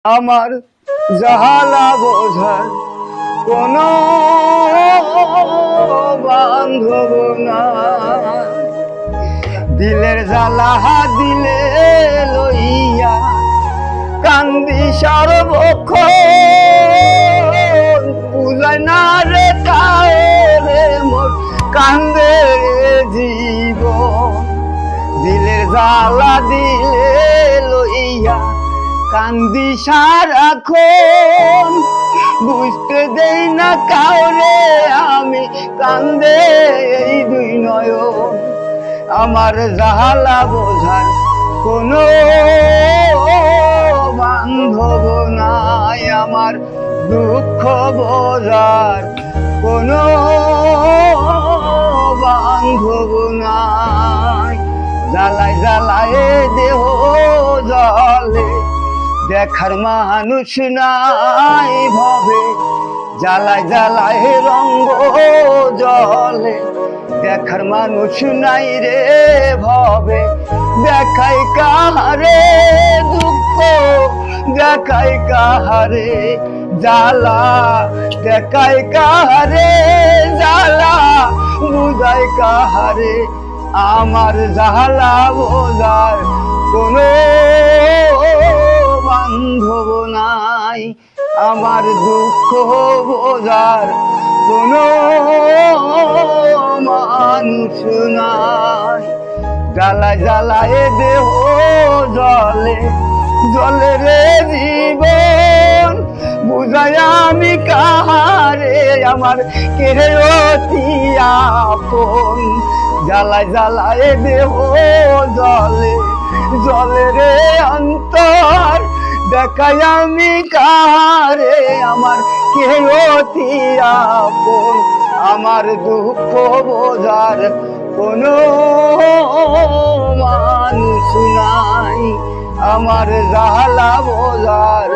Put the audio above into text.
আমার জাহালা বোঝার কোনো বান্ধব না, দিলের জ্বালা দিলে লইয়া কান্দি সর্বক্ষণ, বুঝায় না রে কারে মোর কান্দে জীবন। দিলের জ্বালা দিলে লইয়া কান্দি সারাক্ষণ, বুঝতে দেই না কাউরে আমি কান্দে এই দুই নয়ন। আমার জাহালা বোঝার কোনো বান্ধব নাই, আমার দুঃখ বোঝার কোনো বান্ধব নাই। জ্বালায় জ্বালায় দেহ জলে, দেখার মানুষ নাই ভবে, জ্বালায় জ্বালায় রঙ্গ জলে, দেখার মানুষ নাই রে ভবে। দেখাই কাহারে দুঃখ, দেখাই কাহারে জ্বালা, দেখাই কাহারে জ্বালা, বুঝাই কাহারে। আমার জ্বালা বোঝার কোনো বান্ধব নাই, আমার দুঃখ বোঝার কোনো মানুষ নাই। জ্বালায় জ্বালায় দেহ জলে, জলে রে জীবন, বুঝাই আমি কাহারে আমার কে অতি আপন। জ্বালায় জ্বালায় দেহ জলে, জলে রে অন্তর, দেখাই আমি কাহারে আমার কে অতি আপন। আমার দুঃখ বোঝার কোনো মানুষ নাই, আমার জ্বালা বোঝার